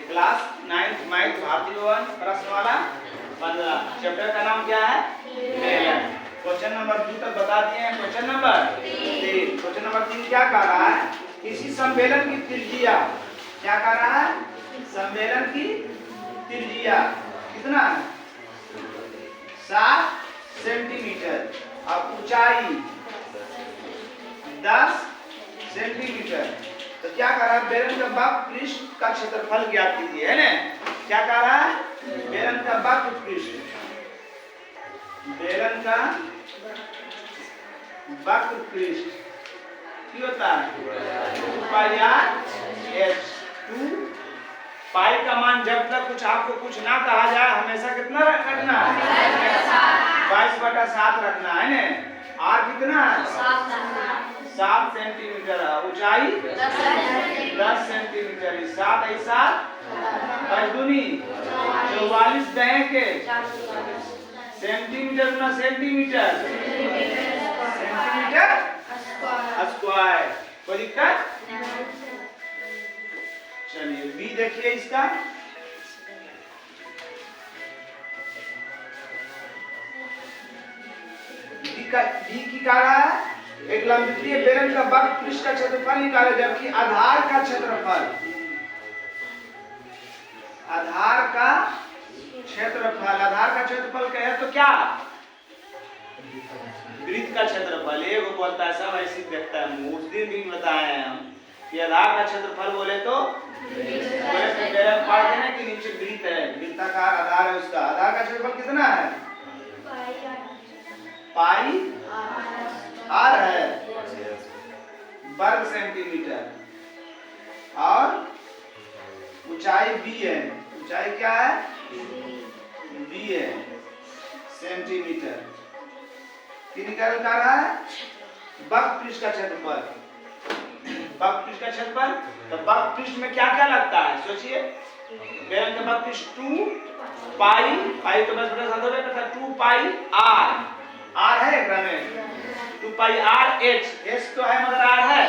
Class 9th math भारतीय भवन प्रश्नवाला 15 chapter का नाम क्या है? बेलन। क्वेश्चन नंबर 2 तक बता दिए हैं। क्वेश्चन नंबर 3 क्वेश्चन नंबर 3 क्या कह रहा है? किसी सम्मेलन की त्रिज्या क्या कह रहा है? सम्मेलन की त्रिज्या कितना है? 7 सेंटीमीटर और ऊंचाई 10 सेंटीमीटर। तो क्या कह रहा है? बेलन का वक्र पृष्ठ का क्षेत्रफल ज्ञात कीजिए, है ना? क्या कह रहा है? बेलन का वक्र पृष्ठ, बेलन का वक्र पृष्ठ क्या होता है? 2 पाई आर एच। 2 पाई का मान जब तक कुछ आपको कुछ ना कहा जाए हमेशा कितना रखना है? 22/7 रखना है ना? आर कितना है? 7 सेंटीमीटर। ऊंचाई 10 सेंटीमीटर। 7 है 7 दूनी 44 दहे के सेंटीमीटर गुना सेंटीमीटर सेंटीमीटर स्क्वायर। कोई दिक्कत? चलिए बी देखिए इसका। बी की कह रहा है एक लंबवृत्तीय बेलन का वक्र पृष्ठ का क्षेत्रफल निकाले जबकि आधार का क्षेत्रफल कहे तो क्या? वृत्त का क्षेत्रफल। एक बोलता है सब ऐसे देखता है। उस दिन भी बताए हैं हम कि आधार का क्षेत्रफल बोले तो बेलन पढ़ देना कि नीचे वृत्त है, वृत्ताकार आधार है, उसका आधार का क्षेत्रफल कितना है? पाई आर है वर्ग सेंटीमीटर और ऊंचाई बी है। ऊंचाई क्या है? बी है सेंटीमीटर। की निकाल कर रहा है? वक्र पृष्ठ का क्षेत्रफल। वक्र पृष्ठ का क्षेत्रफल तो वक्र पृष्ठ में क्या क्या लगता है? सोचिए। बेलन का वक्र पृष्ठ 2 पाई पाई तो बस बड़ा साधा होगा 2 पाई आर। आर है में 2 पाई आर एच। एच तो है मगर आर है।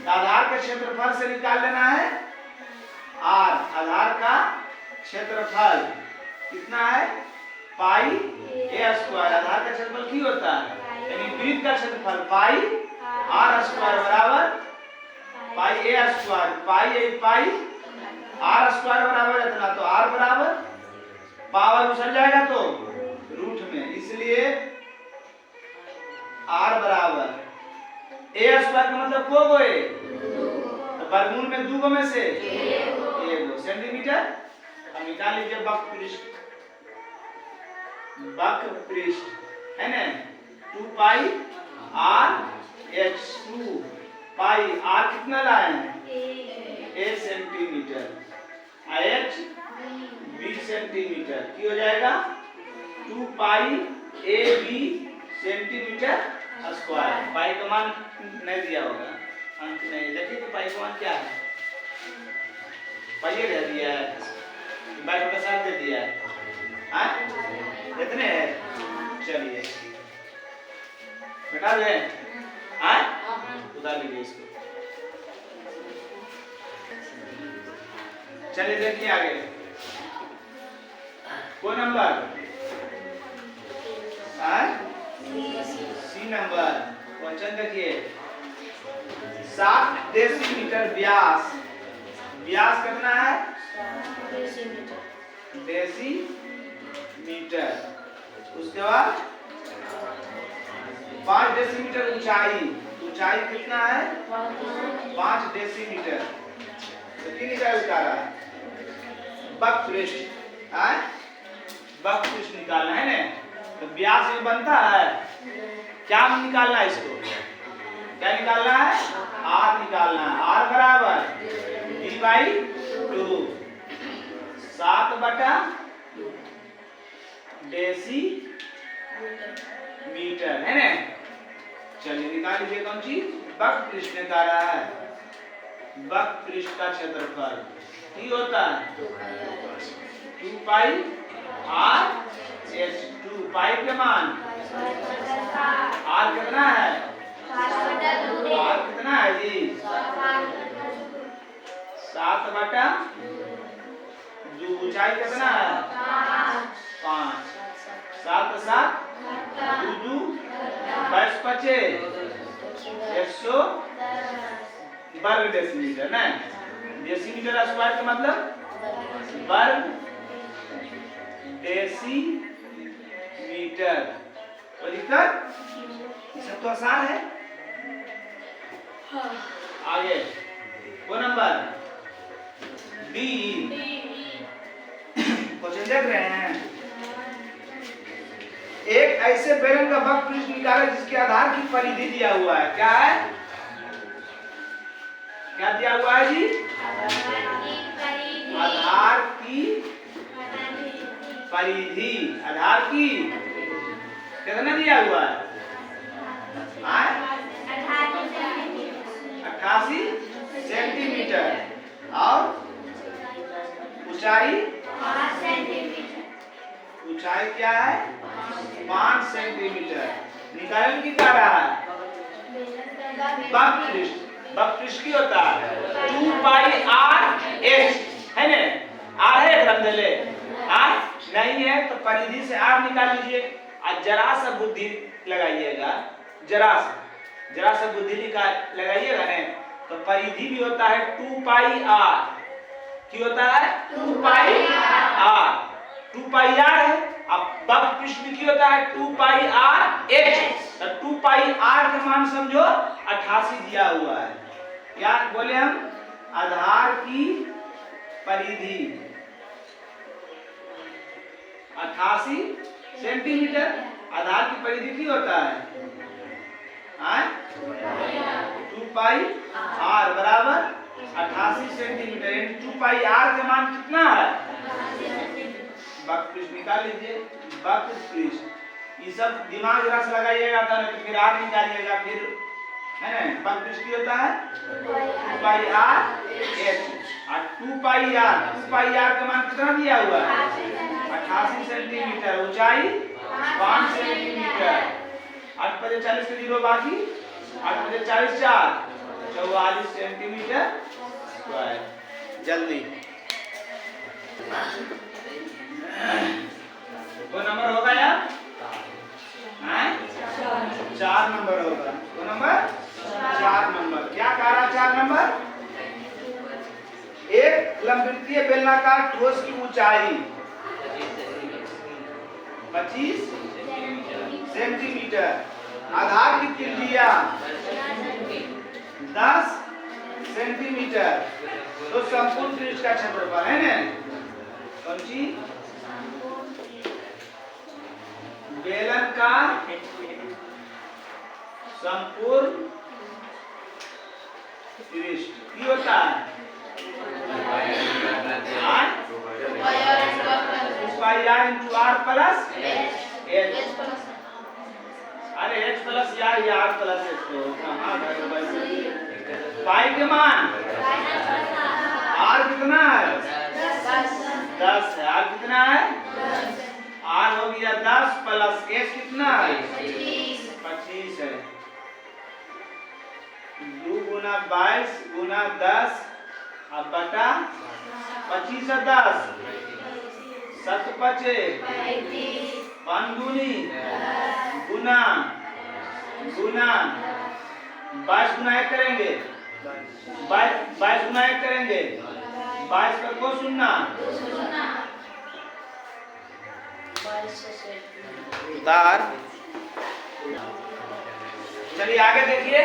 आधार के क्षेत्रफल से निकाल लेना है आर। आधार का क्षेत्रफल कितना है? पाई ए स्क्वायर। आधार का क्षेत्रफल की होता है यानी वृत्त का क्षेत्रफल पाई आर स्क्वायर बराबर पाई ए स्क्वायर। पाई आर स्क्वायर बराबर इतना तो आर बराबर पावर उछल जाएगा तो रूट में, इसलिए आर बराबर ए स्क्वायर का मतलब को गो ए तो वर्गमूल में 2 गो में से 1 गो सेंटीमीटर। अब निकाल लीजिए वक्र पृष्ठ है ना? 2 पाई आर एच। 2 पाई आर कितना लाए हैं? ए सेंटीमीटर। एच 20 सेंटीमीटर की हो जाएगा 2 पाई ए बी सेंटीमीटर स्क्वायर। पाई का मान नहीं दिया होगा, अंक नहीं। देखिए तो पाई का मान क्या है? पाई दे दिया है, 22/7 दे दिया है। इतने है। चलिए बेटा ले उतार लीजिए इसको। चलिए देखिए आगे कौन नंबर? सी नंबर। क्वेश्चन देखिए 7 डेसीमीटर व्यास। व्यास कितना है? डेसीमीटर। उसके बाद 5 डेसीमीटर ऊंचाई। ऊंचाई कितना है? 5 डेसीमीटर। तो कितनी निकाल रहा है? वक्र पृष्ठ है, वक्र पृष्ठ निकालना है ना? तो व्यास ये बनता है क्या निकालना है? इसको क्या निकालना है? आर निकालना है। आर बराबर d/2 7/डेसीमीटर है ना? चलिए निकाल लीजिए कौन चीज? वक्र पृष्ठ निकाला है। वक्र पृष्ठ का क्षेत्रफल की होता है 2 पाई आर एच। 2 पाई के मान आर कितना है? आर कितना है जी? 7/2 जो ऊंचाई कितना है 5, 7 7 2 2 22 पचे 100 वर्ग डेसीमीटर ना। डेसीमीटर स्क्वायर का मतलब वर्ग डेसीमीटर। और दिक्कत ये सब तो आसान है। आगे वो नंबर डी क्वेश्चन देख रहे हैं। एक ऐसे बेलन का वक्र निकाले जिसके आधार की परिधि दिया हुआ है। क्या है? क्या दिया हुआ है जी? आधार की परिधि। आधार की कितना दिया हुआ है? 88 सेंटीमीटर और ऊंचाई ऊंचाई क्या है? 5 सेंटीमीटर। निकालन की क्या रहा है? वक्र की होता है 2 पाई r h है ना। r है एक रंगले r नहीं है तो परिधि से r निकाल लीजिए और जरा सा बुद्धि लगाइएगा। जरा सा बुद्धि लगाइएगा ना तो परिधि भी होता है 2 पाई r। क्या होता है? 2 पाई r। 2 पाई r है। अब वक्र पृष्ठ में क्या होता है? 2 पाई r h। तो 2 पाई r का मान समझो 88 दिया हुआ है। क्या बोले हम? आधार की परिधि 88 सेंटीमीटर। आधार की परिधि की होता है 2 पाई r बराबर 88 सेंटीमीटर। यानी 2 पाई r का मान कितना है? वक्र पृष्ठ निकाल लीजिए। वक्र पृष्ठ ये सब दिमाग जरा से लगाइएगा तो नहीं तो फिर r निकालिएगा फिर है ना। वक्र पृष्ठ की होता है 2 पाई r h और 2 पाई r का मान कितना दिया हुआ है? 88 सेंटीमीटर। ऊंचाई 5 सेंटीमीटर। 8 पचे 40 के 0 बाकी 8 पचे 40 4 44 सेंटीमीटर स्क्वायर। जल्दी वो नंबर होगा यार? 4 नंबर होगा। वो नंबर 4 नंबर। क्या कह रहा 4 नंबर? एक लंबवृत्तीय बेलनाकार ठोस की ऊंचाई 25 सेंटीमीटर। आधार की त्रिज्या 10 सेंटीमीटर। तो संपूर्ण पृष्ठ का क्षेत्रफल है ना कौन सी? बेलन का संपूर्ण पृष्ठ की होता है 2 पाई r into r plus h। अरे h प्लस r या r प्लस h तो कहाँ पाई के मान r कितना है? 10 है। r कितना है? r हो गया 10 प्लस h कितना है? 25 है। 2 गुना 22 गुना 10 अब बटा 25 है 10 7 पचे 5 दूनी गुना 22 गुना 1 करेंगे 22 गुना 1 करेंगे 22 पर को सुनना उतार। चलिए आगे देखिए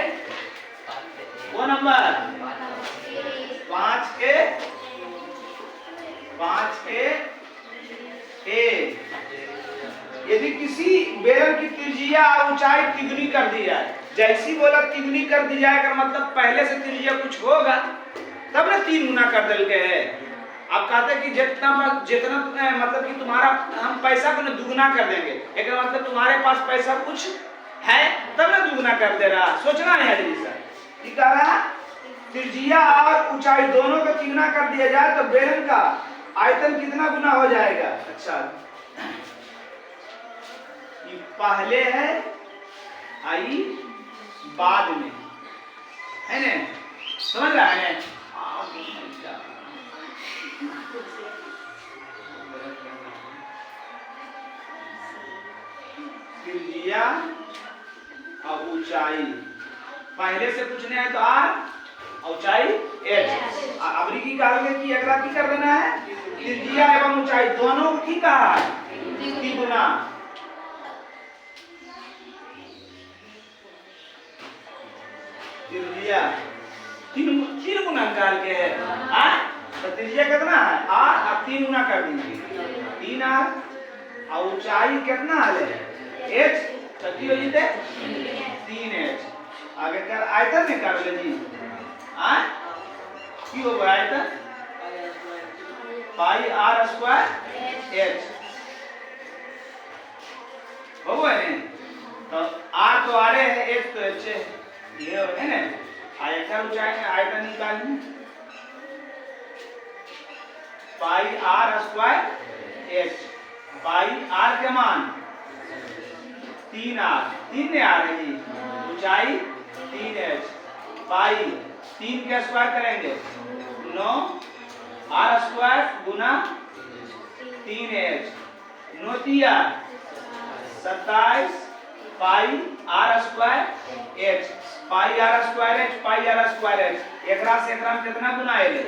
वो नंबर 5 के यदि किसी बेलन की त्रिज्या ऊंचाई तिगुनी कर दी जाए। जैसी बोला तिगुनी कर दी जाए का मतलब पहले से त्रिज्या कुछ होगा तब ना 3 गुना कर दल के है। आप कहते कि जितना मतलब कि तुम्हारा हम पैसा को ना दुगना कर देंगे। एक मतलब तुम्हारे पास पैसा कुछ है तब ना दुगना कर दे रहा। सोचना है सर ये कह रहा त्रिज्या और ऊंचाई दोनों का तिगुना कर दिया जाए तो बेलन का आयतन कितना गुना हो जाएगा। अच्छा ये पहले है आई बाद में है ना। समझ रहा है त्रिज्या और ऊंचाई। पहले से पूछने है तो आर, ऊंचाई एच। अबरी की कहोगे कि एकरा की कर देना है, त्रिज्या एवं ऊंचाई दोनों की का की गुना। त्रिज्या तीन गुना निकाल के है, तो त्रिज्या कितना है आर, अब 3 गुना कर दीजिए 3 आर, और ऊंचाई कितना है एच, तो की हो जीते 3 एच। आगे कर आयतन निकाल ले जी, की होगा आयतन पाई आर स्क्वायर एच हो गए। तो आर तो आर है, एच तो एच है, ये है ना। आयतन ऊंचाई में आयतन निकालनी pi r square h, pi r के मान 3 आर, 3 आर है जी, ऊंचाई 3 एच, पाई 3 के स्क्वायर करेंगे 9 आर स्क्वायर गुना 3 एच, 9 तिया 27 pi r square h, pi r square h, pi r square h. एकरा से एकरा में कितना गुना आएले,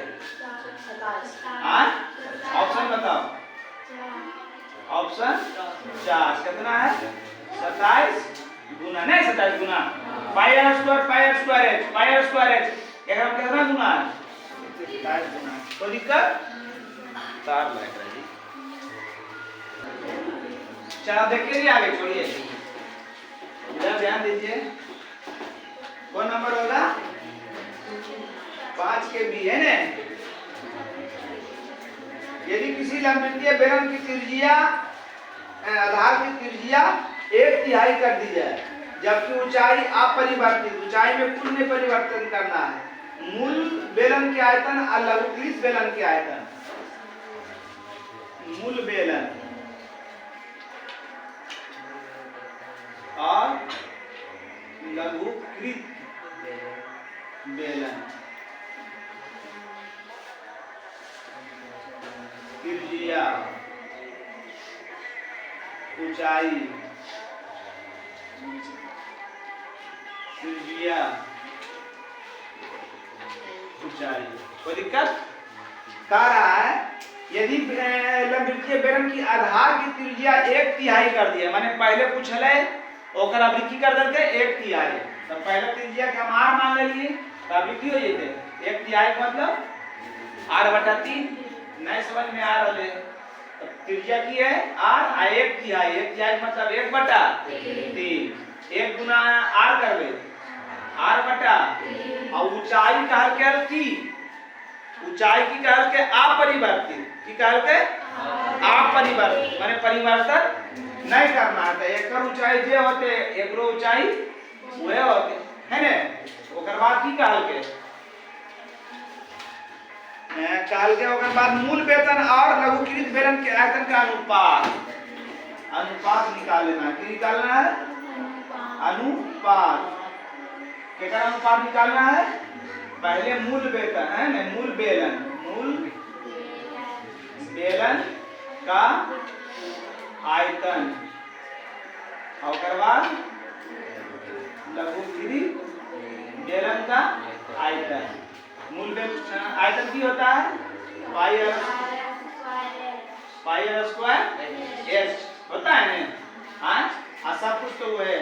ऑप्शन बताओ, ऑप्शन 4 कितना है 27 गुना, नहीं 27 गुना pi r square h, pi r square h, एकरा में कितना गुना है 27 गुना। कोई दिक्कत तार लग रहा है। चलो देखिए जी आगे, छोड़िए इधर ध्यान दीजिए। कौन नंबर होगा 5 के बी है ना। यदि किसी लंबवृत्तीय बेलन की त्रिज्या आधार की त्रिज्या 1/3 कर दी जाए, जबकि ऊंचाई अपरिवर्तित, ऊंचाई में कुल में परिवर्तन करना है, मूल बेलन के आयतन और लघुकृत बेलन के आयतन, मूल बेलन और लघुकृत बेलन त्रिज्या ऊंचाई, त्रिज्या ऊंचाई। कोई दिक्कत कह रहा है यदि लंबवृत्तीय बेलन की आधार की त्रिज्या 1/3 कर दिया, माने पहले पूछले ओकर आवृत्ति कर देते 1/3, तो पहले त्रिज्या के हम आर मान लेलिए, तो आवृत्ति हो जेते 1/3 मतलब r/3। नहीं समझ में आ रहा है तो त्रिज्या की है आर, 1/3, 1/3 मतलब 1/3, 1 गुना आर करबे r/3, और ऊंचाई कहल के थी, ऊंचाई की कहल के अपरिवर्तित, की कहल के अपरिवर्तित माने परिवर्तन नहीं करना है। तो एक ऊंचाई जे होते एकरो ऊंचाई वह होते है ने। ओकर बाद की कहल के ओकर बाद मूल वेतन और लघुकृत बेलन के आयतन का अनुपात निकाल लेना। की निकालना है अनुपात, केकर अनुपात निकालना है, पहले मूल वेतन है ना, मूल बेलन का आयतन और बाद लघुकृत बेलन का आयतन। मूल बेलन आयतन की होता है पाई आर स्क्वायर एच होता है ना। सब कुछ तो वो है,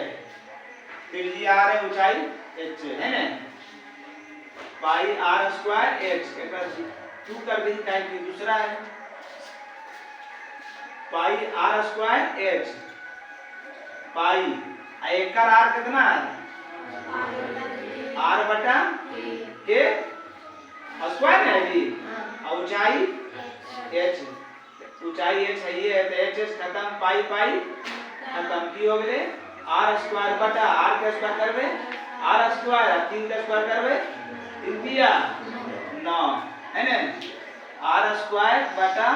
त्रिज्या आर है, ऊंचाई एच है ना, पाई आर स्क्वायर एच टू कर दी का दूसरा है पाई आर स्क्वायर एच, पाई एक आर कितना है r/के स्क्वायर है जी, और ऊंचाई h, ऊंचाई h है ये है, तो h खत्म, पाई खत्म, की हो गए r स्क्वायर बटा r के स्क्वायर करबे r स्क्वायर, 3 के स्क्वायर करबे 3 दिया 9 है ना, r स्क्वायर बटा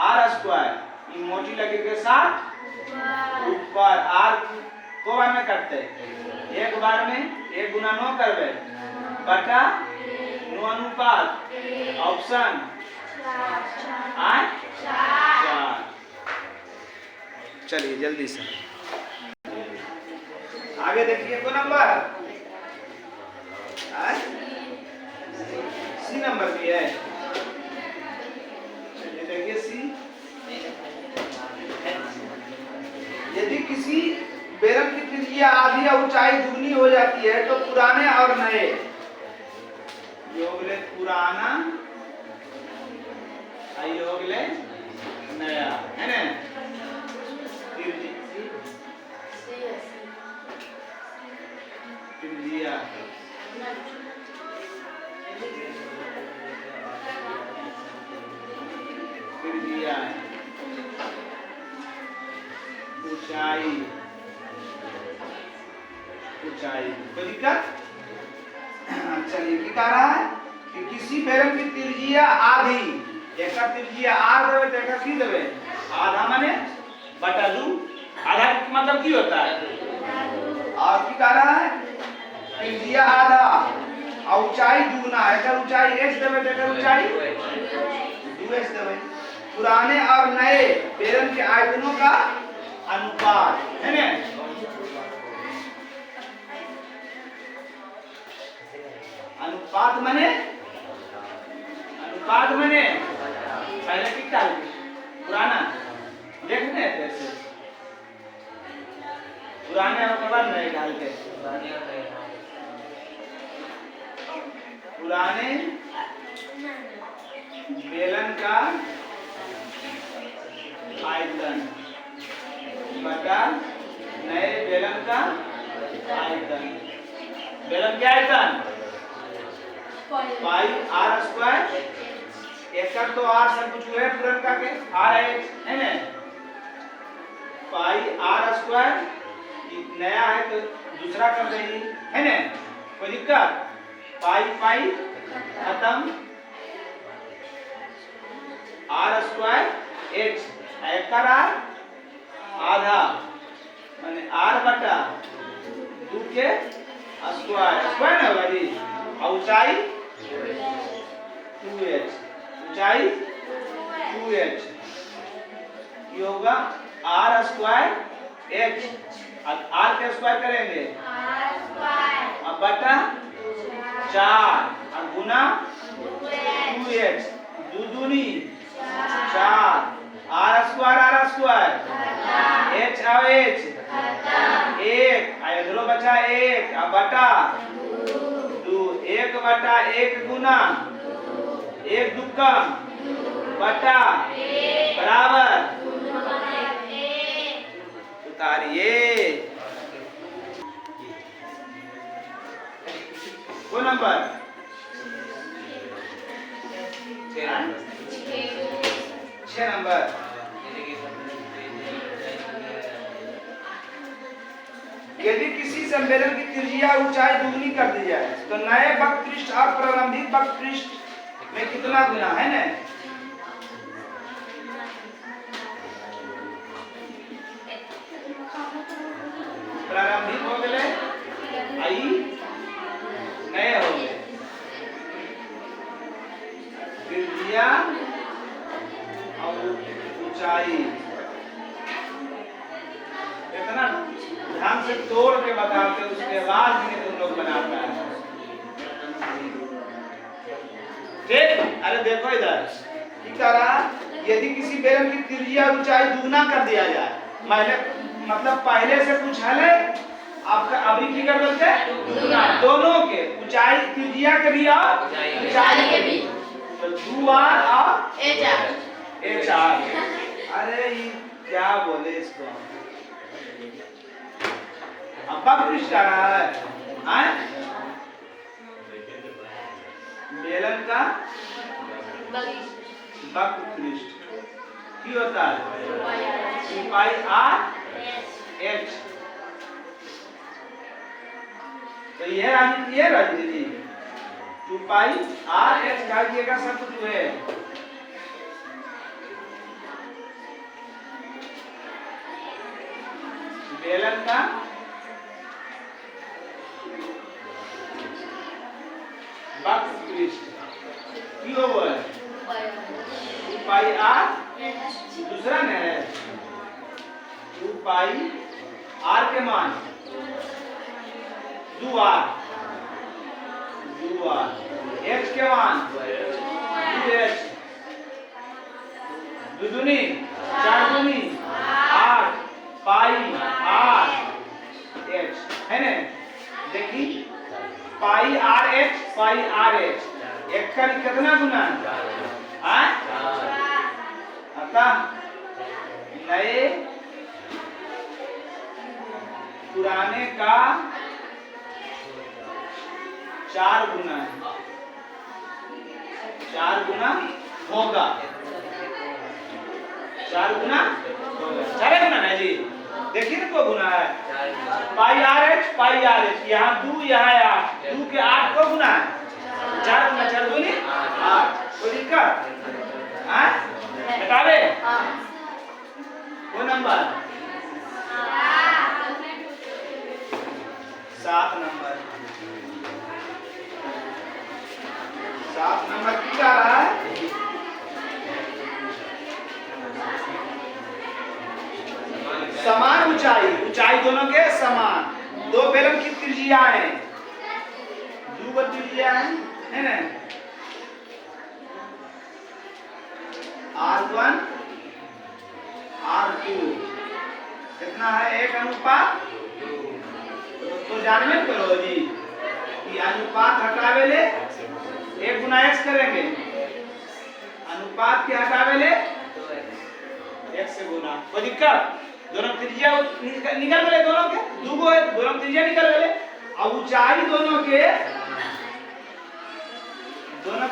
r स्क्वायर, ये मोटी लकीर के साथ ऊपर r को बार में करते, एक बार में 1 गुना 9 करबे बटा 9 अनुपात, ऑप्शन 4। चलिए जल्दी से आगे देखिए को नंबर सी नंबर भी है। ये देखिए सी, यदि किसी बेलन की त्रिज्या आधी या ऊंचाई दुगनी हो जाती है तो पुराने और नए, योगले पुराना योगले नया है ना, त्रिज्या त्रिज्या ऊंचाई ऊंचाई, कोई दिक्कत? चलिए क्या कह रहा है कि किसी बेलन की त्रिज्या आधी, एक त्रिज्या आर देवे तो एक की देवे आधा माने बटा दू, आधा मतलब की होता है, और की कह रहा है त्रिज्या आधा और ऊंचाई दुगना, एक ऊंचाई h देवे तो एक ऊंचाई 2h देवे। पुराने और नए बेलन के आयतनों का अनुपात है ना, अनुपात माने पहले कितना पुराना देखते हैं कैसे पुराने और बाद नए डाल के, पुराने बेलन का आयतन बटा नए बेलन का आयतन, बेलन का आयतन पाई आर स्क्वायर, एक तो आर सब कुछ है पूरन का के आर है ना, पाई आर स्क्वायर, नया है तो दूसरा कर देंगे है ना, कोई दिक्कत? पाई पाई खत्म, आर स्क्वायर एच, एक आर आधा माने आर बटा 2 के स्क्वायर, स्क्वायर ना होगा जी, ऊंचाई 2h, ऊंचाई 2h, ये होगा आर स्क्वायर h, आर के स्क्वायर करेंगे अब बटा 4 और गुना 2h, दो दूनी 4, आर स्क्वायर h और h 1, इधरो बचा 1 और बटा 2, 1 बटा 1 गुना 1 दुक्का बटा बराबर उतारिए वो नंबर 6 नंबर। यदि किसी संवेदन की त्रिज्या ऊंचाई दुगनी कर दी जाए तो नए वक्र और प्रारंभिक वक्र में कितना गुना है ना, प्रारंभिक हो गए आई नए हो गए, त्रिज्या और ऊंचाई, इतना ध्यान से तोड़ के बताते उसके बाद भी तुम लोग बनाता है, ठीक? अरे देखो इधर क्या कह रहा, यदि किसी बेलन की त्रिज्या ऊंचाई दुगना कर दिया जाए, मतलब पहले से कुछ है आपका अभी की कर बोलते हैं दोनों के ऊंचाई त्रिज्या के भी और ऊंचाई के भी, तो 2r और h, अरे ये क्या बोले इसको, अब वक्र क्या रहा है बेलन का वक्र पृष्ठ की होता है 2 पाई r h, तो ये राजी जी 2 पाई r h डालिएगा सब कुछ है, बेलन का वक्र पृष्ठ की होगा 2 पाई r, दूसरा न है 2 पाई r के मान दो आर एच के मान 2h दुदुनी 4 दूनी 8 पाई आर एच है ना। देखी पाई आर एच एक का कितना गुना है अतः नए पुराने का 4 गुना है, 4 गुना होगा, 4 गुना होगा, 4 गुना है जी। देखिए ना को गुना है पाई आर एच यहाँ 2 यहाँ 8 2 के 8 को गुना है 4 गुना 4 दूनी 8। कोई दिक्कत हटावे वो नंबर 7 नंबर 7 नंबर क्या रहा है समान ऊंचाई दोनों के समान। दो बेलन की त्रिज्या है, दो त्रिज्या है ना R1 R2 कितना है 1:2। तो जानवे करो जी कि अनुपात हटावे ले 1 गुना x करेंगे, अनुपात के हटावे ले x से गुना। कोई दिक्कत दोनों त्रिज्या निकल गए, दोनों के दूगो है दोनों त्रिज्या निकल गए। अब ऊंचाई दोनों की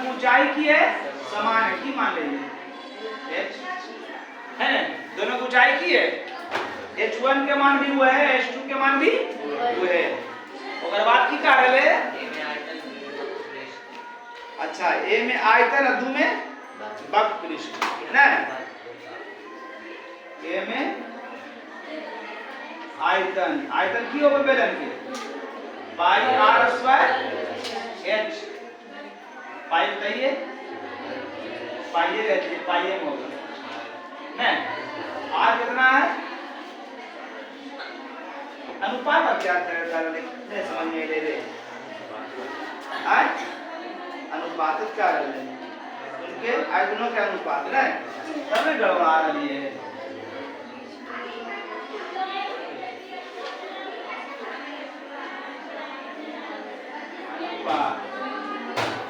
ऊंचाई की है समान है की मान लीजिए h है दोनों की ऊंचाई की है। h1 के मान भी वो है h2 के मान भी वो है। और बात की का है अच्छा a में आयतन और 2 में वक्रपृष्ठ है ना। a में आयतन की होगा बेलन के पाई आर स्क्वायर एच पाई बताइए पाई रहती है पाई में होगा ना। आर कितना है अनुपात अब क्या करने समझ में ले ले अनुपातित क्या कर ले उनके आयतनों के अनुपात है तब में गड़बड़ा रही है।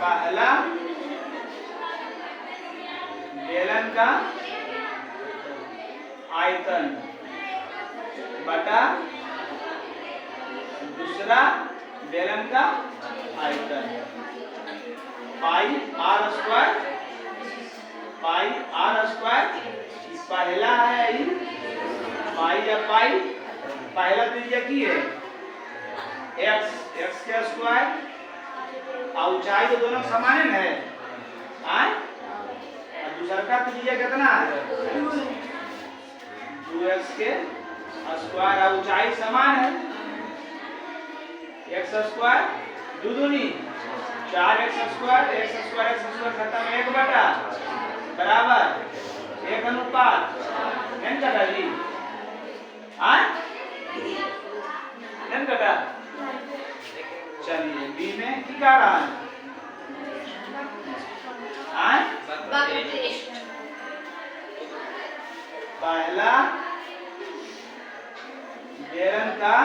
पहला बेलन का आयतन बटा दूसरा बेलन का आयतन पाई आर स्क्वायर पहला है पाई या पाई पहला त्रिज्या की है x के स्क्वायर और ऊंचाई तो दोनों समान है और दूसरा का त्रिज्या कितना है 2x के स्क्वायर और ऊंचाई समान है x स्क्वायर दो दूनी 4x स्क्वायर खत्म 1 बटा बराबर 1 अनुपात n कटा जी n कटा। चलिए बी में क्या रहा है पहला बेलन का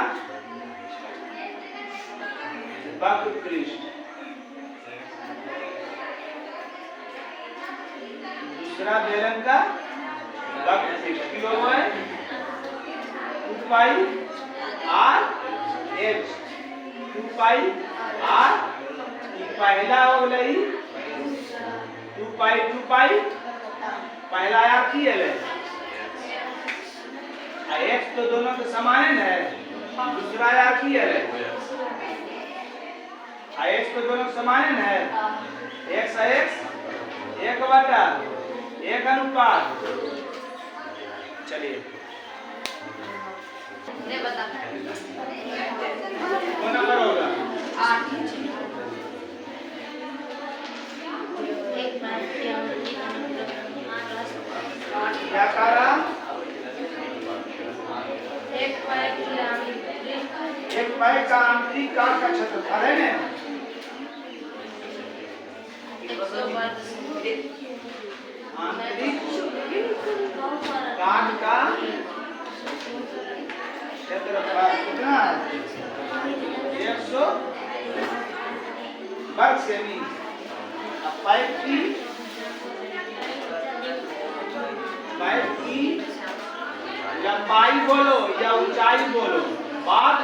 वक्रपृष्ठ दूसरा बेलन का वक्रपृष्ठ की होगा है 2 पाई आर एच 2 पाई आर पहला हो गई 2 पाई पहला यार की है x तो दोनों के समान है दूसरा यार की है x तो दोनों समान है x 1 बटा 1 अनुपात। चलिए कौन नंबर होगा 8 क्या कहा 1 पाई पाइप का आंतरिक काट का क्षेत्रफल है ना, आंतरिक काट का क्षेत्रफल कितना है? 100 वर्ग सेमी। अब पाइप की लंबाई बोलो या ऊंचाई बोलो, बात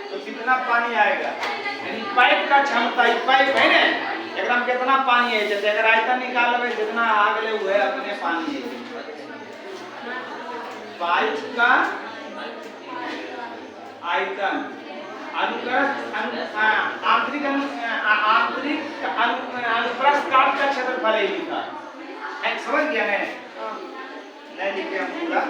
तो कितना पानी आएगा, यानी पाइप का क्षमता, पाइप है ना, एकदम कितना पानी है, जैसे अगर आयतन निकालोगे जितना आगे हुए अपने पानी है। पाइप का आयतन आंतरिक अनुप्रस्थ काट का क्षेत्रफल है लिखा है, समझ गया है? नहीं लिखे हम पूरा,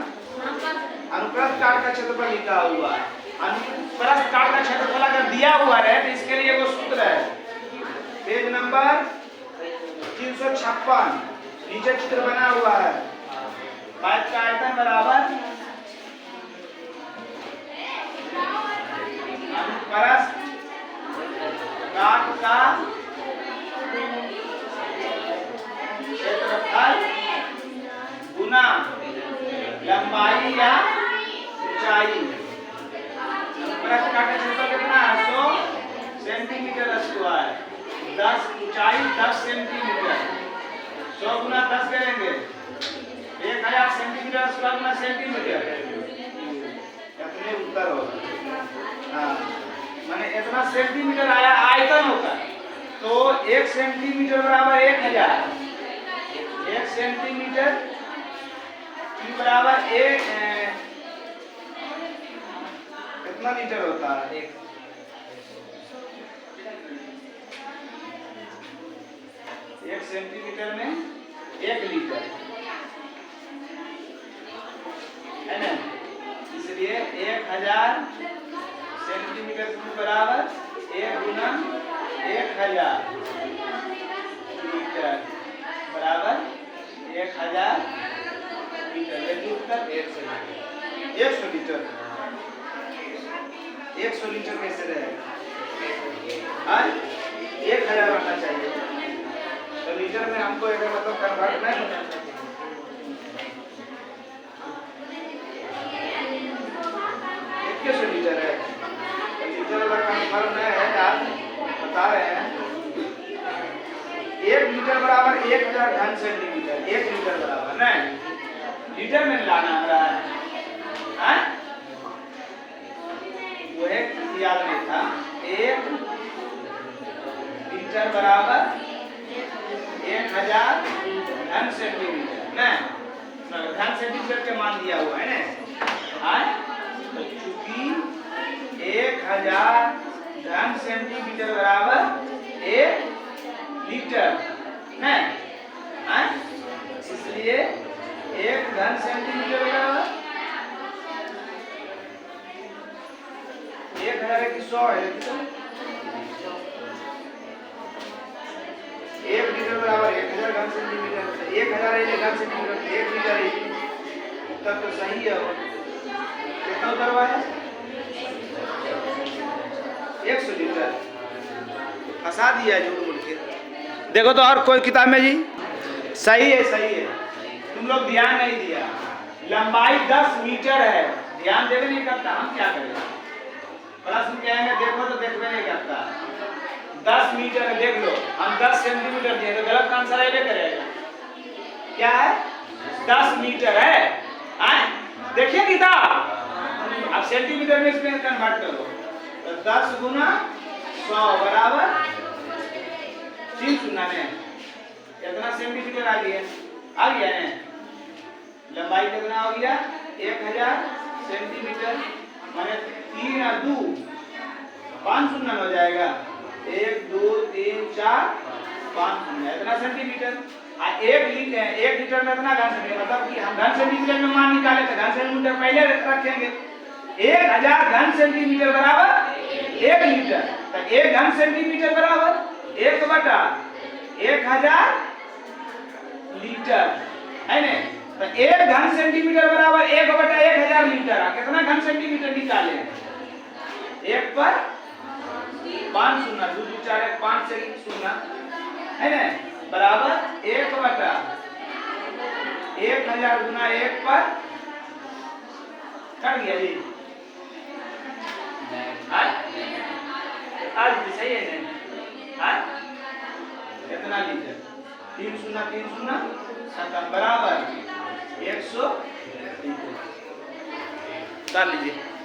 अनुप्रस्थ काट का क्षेत्रफल लिखा हुआ है। अनुप्रस्थ काट का क्षेत्रफल अगर दिया हुआ है तो इसके लिए वो सूत्र है, पेज नंबर 356, नीचे चित्र बना हुआ है। पाइप का आयतन बराबर अनुप्रस्थ काट का क्षेत्रफल गुना लंबाई या ऊंचाई। अनुप्रस्थ काट का क्षेत्रफल कितना है? 100 सेंटीमीटर स्क्वायर, 10 ऊंचाई 10 सेंटीमीटर, 100 गुना 10 करेंगे 1000 सेंटीमीटर स्क्वायर गुना सेंटीमीटर, अपने उत्तर होगा। हाँ, माने इतना सेंटीमीटर आया आयतन होगा, तो 1 सेंटीमीटर बराबर 1000, 1 सेंटीमीटर की बराबर कितना लीटर होता है? 1 सेंटीमीटर में 1 लीटर है ना, इसलिए 1000 सेंटीमीटर की बराबर 1 गुना 1000 लीटर बराबर 1000 लीटर। यदि उत्तर 100 लीटर, 100 लीटर कैसे रहेगा? 1000 आना चाहिए, तो लीटर में हमको एक मतलब कन्वर्ट नहीं होना चाहिए। कितने सौ लीटर है? लीटर वाला कन्फर्म नहीं है, आप बता रहे हैं 1 लीटर बराबर 1000 घन सेंटीमीटर, 1 लीटर बराबर नहीं, लीटर में लाना रहा है, वो एक याद नहीं था। 1 लीटर बराबर 1000 घन सेंटीमीटर, नहीं घन सेंटीमीटर के मान दिया हुआ है ना, तो चूंकि 1000 घन सेंटीमीटर बराबर 1 लीटर नहीं, इसलिए 1 घन सेंटीमीटर बराबर 1000 की 100 है, 1 लीटर बराबर 1000 घन सेंटीमीटर, 1000 घन सेंटीमीटर 1 लीटर, उत्तर तो सही है। कितना उत्तर हुआ है? 100 लीटर। फंसा दिया झूठ मूठ के। देखो तो और कोई किताब में जी सही है, सही है, तुम लोग ध्यान नहीं दिया। लंबाई 10 मीटर है, ध्यान देवे नहीं करता, हम क्या करें? प्रश्न कहेंगे देखो तो देखवे नहीं करता। 10 मीटर है, देख लो, हम 10 सेंटीमीटर दिए तो गलत आंसर आएगा करेगा। क्या है? 10 मीटर है, देखिए किताब, अब सेंटीमीटर में इसमें कन्वर्ट करो, तो 10 गुना 100 बराबर 3 शून्य में कितना सेंटीमीटर आ गया है। लंबाई कितना हो गया? 1000 सेंटीमीटर, माने 3 और 2 5 शून्य हो जाएगा, 1 2 3 4 5 शून्य, इतना सेंटीमीटर। 1 लीटर में इतना घन सेंटीमीटर, मतलब कि हम घन सेंटीमीटर में मान निकाले तो घन सेंटीमीटर पहले रखेंगे। 1000 घन सेंटीमीटर बराबर 1 लीटर, तो 1 घन सेंटीमीटर बराबर 1/1000 लीटर है ना, तो 1 घन सेंटीमीटर बराबर 1/1000 लीटर। कितना घन सेंटीमीटर निकाले? 1 पर 5 शून्य, 2 2 4 1 5 से शून्य है ना, बराबर 1 बटा 1000 गुना 1 पर कट गया जी। आज भी सही है ना, कितना लीटर, 3 शून्य 3 शून्य 7 बराबर 100 लीटर। कर लीजिए।